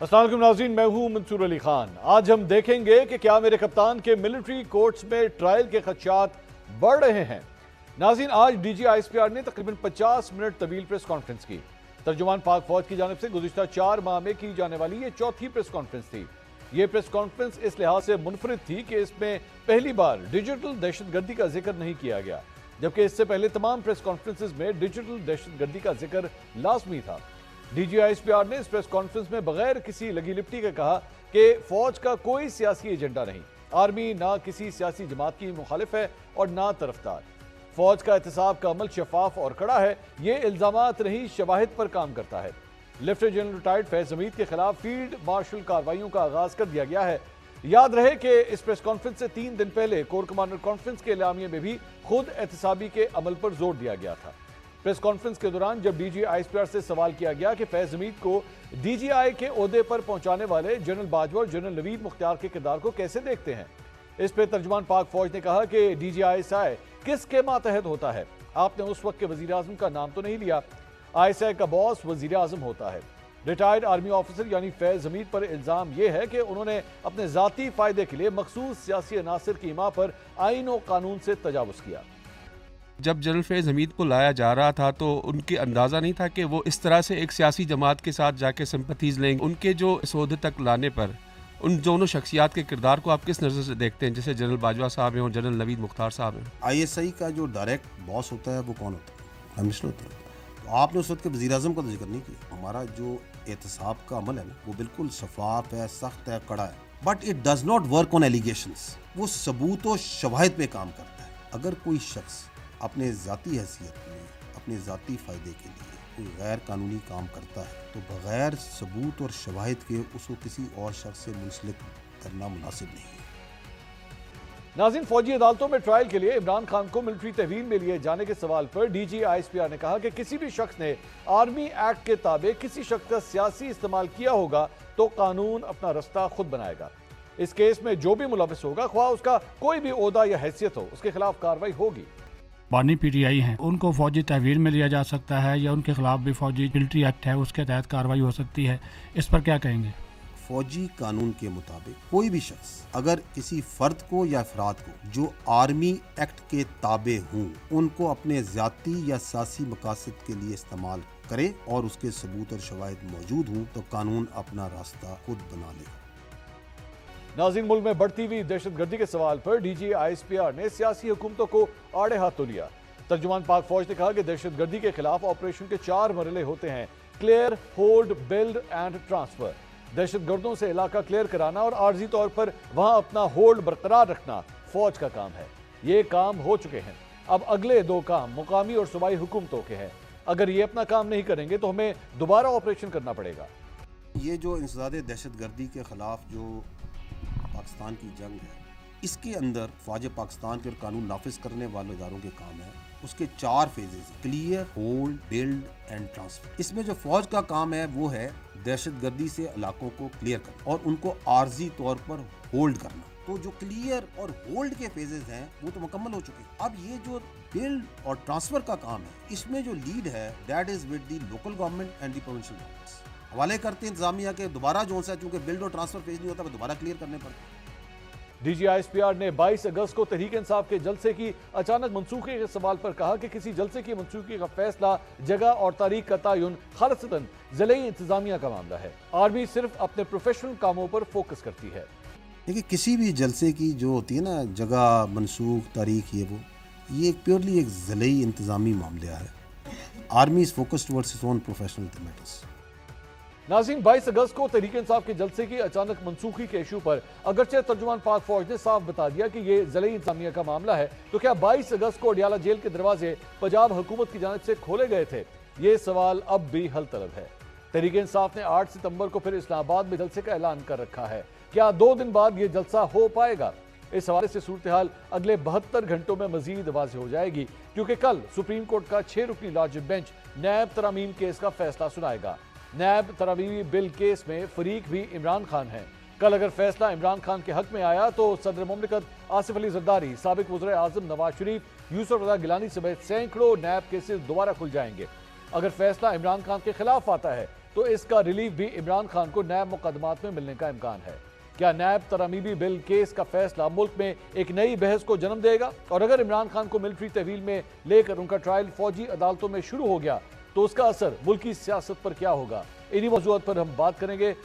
अस्सलाम वालेकुम नाज़रीन, मैं हूं मंसूर अली खान। आज हम देखेंगे कि क्या मेरे कप्तान के मिलिट्री कोर्ट्स में ट्रायल के खदशात बढ़ रहे हैं। नाज़रीन, आज डीजी आईएसपीआर ने तकरीबन 50 मिनट तवील प्रेस कॉन्फ्रेंस की। तर्जुमान पाक फौज की जानिब से गुज़िश्ता 4 माह में की जाने वाली ये चौथी प्रेस कॉन्फ्रेंस थी। ये प्रेस कॉन्फ्रेंस इस लिहाज से मुनफरिद थी कि इसमें पहली बार डिजिटल दहशतगर्दी का जिक्र नहीं किया गया, जबकि इससे पहले तमाम प्रेस कॉन्फ्रेंसेज में डिजिटल दहशतगर्दी का जिक्र लाजमी था। डीजी आईएसपीआर ने इस प्रेस कॉन्फ्रेंस में बगैर किसी लगी लिपटी के कहा कि फौज का कोई सियासी एजेंडा नहीं, आर्मी ना किसी सियासी जमात की मुखालिफ है और ना तरफदार। फौज का एहतसाब का अमल शफाफ और कड़ा है, ये इल्जामात नहीं शवाहिद पर काम करता है। Lieutenant general retired Faiz Hamid के खिलाफ फील्ड मार्शल कार्रवाइयों का आगाज कर दिया गया है। याद रहे कि इस प्रेस कॉन्फ्रेंस से 3 दिन पहले कोर कमांडर कॉन्फ्रेंस के एलामिये में भी खुद एहतसाबी के अमल पर जोर दिया गया था। प्रेस कॉन्फ्रेंस के दौरान जब डीजी आईएसपीआर से सवाल किया गया कि फैज हमीद को डीजीआई के ओहदे पर पहुंचाने वाले जनरल बाजवा और जनरल नवीद मुख्तार के किरदार को कैसे देखते हैं, इस पर तर्जुमान पाक फौज ने कहा कि डीजीआईएसआई किसके मातहत होता है। आपने उस वक्त के वजीर आजम का नाम तो नहीं लिया। आईएसआई का बॉस वजीर आजम होता है। रिटायर्ड आर्मी ऑफिसर यानी फैज हमीद पर इल्जाम यह है कि उन्होंने अपने जाती फायदे के लिए मखसूस सियासी अनासर की हिमा पर आईन और कानून से तजावुज किया। जब जनरल फैज़ हमीद को लाया जा रहा था तो उनके अंदाज़ा नहीं था कि वो इस तरह से एक सियासी जमात के साथ जाके सिंपैथीज़ लेंगे। उनके जो इस ओहदे तक लाने पर उन दोनों शख्सियात के किरदार को आप किस नज़र से देखते हैं, जैसे जनरल बाजवा साहब हैं और जनरल नवीद मुख्तार साहब हैं? आईएसआई का जो डायरेक्ट बॉस होता है वो कौन होता है? कमिश्नर होता है। तो आपने उस वक्त के वज़ीर आज़म का तो जिक्र नहीं किया। हमारा जो एहतसाब का अमल है ना, वो बिल्कुल शफाफ है, सख्त है, कड़ा है, but it does not work on allegations. वो सबूत और शवाहिद पे काम करता है। अगर कोई शख्स अपने ज़ाती हैसियत में, अपने ज़ाती फ़ायदे के लिए कोई गैर कानूनी काम करता है तो बग़ैर सबूत और शवाहिद के उसको किसी और शख्स से मुंसलिक करना मुनासिब नहीं है। नाज़रीन, फौजी अदालतों में ट्रायल के लिए इमरान खान को मिलिट्री तहवील में लिए जाने के सवाल पर डीजी आईएसपीआर ने कहा कि किसी भी शख्स ने आर्मी एक्ट के ताबे किसी शख्स का सियासी इस्तेमाल किया होगा तो कानून अपना रास्ता खुद बनाएगा। इस केस में जो भी मुलविस होगा, ख्वाह उसका कोई भी ओहदा या हैसियत हो, उसके खिलाफ कार्रवाई होगी। बानी पीटीआई हैं, उनको फौजी तहवील में लिया जा सकता है या उनके खिलाफ भी फौजी मिलिट्री एक्ट है उसके तहत कार्रवाई हो सकती है, इस पर क्या कहेंगे? फौजी कानून के मुताबिक कोई भी शख्स अगर किसी फर्द को या अफराद को जो आर्मी एक्ट के ताबे हों उनको अपने ज़ाती या सियासी मकासद के लिए इस्तेमाल करे और उसके सबूत और शवाहिद मौजूद हों तो कानून अपना रास्ता खुद बना ले। नाज़रीन, मुल्क में बढ़ती हुई दहशतगर्दी के सवाल पर डीजी आईएसपीआर ने सियासी हुकूमतों को आड़े हाथों लिया। तर्जुमान पाक फौज ने कहा कि दहशतगर्दी के खिलाफ ऑपरेशन के 4 मरहले होते हैं: clear, hold, build and transfer. दहशतगर्दों से इलाका क्लियर कराना और आर्जी तौर पर वहां अपना होल्ड बरकरार रखना फौज का काम है। ये काम हो चुके हैं। अब अगले 2 काम मुकामी और सूबाई हुकूमतों के हैं। अगर ये अपना काम नहीं करेंगे तो हमें दोबारा ऑपरेशन करना पड़ेगा। ये जो इंसदाद दहशतगर्दी के खिलाफ जो पाकिस्तान की जंग है, इसके अंदर फौज पाकिस्तान के कानून नाफिज करने वाले इदारों के काम है। उसके 4 phases: clear, hold, build and transfer. इसमें जो फौज का काम है वो है दहशतगर्दी से इलाकों को क्लियर करना और उनको आर्जी तौर पर होल्ड करना। तो जो क्लियर और होल्ड के फेजेस हैं वो तो मुकम्मल हो चुके हैं। अब ये जो बिल्ड और ट्रांसफर का काम है, इसमें जो लीड है that is with the local government and the provincial governments. हवाले करते हैं इंतजामिया के दोबारा जो सा, चूंकि बिल्ड और ट्रांसफर फेज नहीं होता, वो दोबारा क्लियर करने पड़ते। डीजी आईएसपीआर ने 22 अगस्त को तहरीक इंसाफ के जलसे की अचानक मनसूखी के सवाल पर कहा कि किसी जलसे की मनसूखी का फैसला जगह और तारीख का तयन खालिसतन ज़िले इंतजामिया का मामला है। आर्मी सिर्फ अपने प्रोफेशनल कामों पर फोकस करती है। देखिए, किसी भी जलसे की जो होती है ना, जगह, मनसूख, तारीख, ये प्योरली एक ज़िले इंतजामी मामला है। Army is focused towards its own professional matters. नाज़रीन, 22 अगस्त को तहरीक इंसाफ के जलसे की अचानक मनसूखी के इशू पर अगरचे तर्जुमान पाक फौज ने साफ बता दिया कि ये ज़िले इंतजामिया का मामला है, तो क्या 22 अगस्त को अडियाला जेल के दरवाजे पंजाब हुकूमत की जानिब से खोले गए थे? ये सवाल अब भी हल तलब है। तहरीक इंसाफ ने 8 सितंबर को फिर इस्लामाबाद में जलसे का ऐलान कर रखा है। क्या 2 दिन बाद ये जलसा हो पाएगा? इस हवाले से सूरत हाल अगले 72 घंटों में मजीद वाज़ेह हो जाएगी, क्योंकि कल सुप्रीम कोर्ट का 6 रुकनी लार्ज बेंच नैब तरामीम केस का फैसला सुनाएगा। नैब तरामीमी बिल केस में फरीक भी इमरान खान है। कल अगर फैसला इमरान खान के हक में आया तो सदर मुमलिकत आसिफ अली जरदारी, साबिक वज़ीर आज़म नवाज शरीफ, यूसुफ रज़ा गिलानी समेत सैकड़ों नैब केसेस दोबारा खुल जाएंगे। अगर फैसला इमरान खान के खिलाफ आता है تو اس کا ریلیف بھی عمران خان کو نیب مقدمات میں ملنے کا امکان ہے۔ کیا نیب ترمیمی بل کیس کا فیصلہ ملک میں ایک نئی بحث کو جنم دے گا؟ اور اگر عمران خان کو ملٹری تحویل میں لے کر ان کا ٹرائل فوجی عدالتوں میں شروع ہو گیا تو اس کا اثر ملکی سیاست پر کیا ہوگا؟ انہی موضوعات پر ہم بات کریں گے۔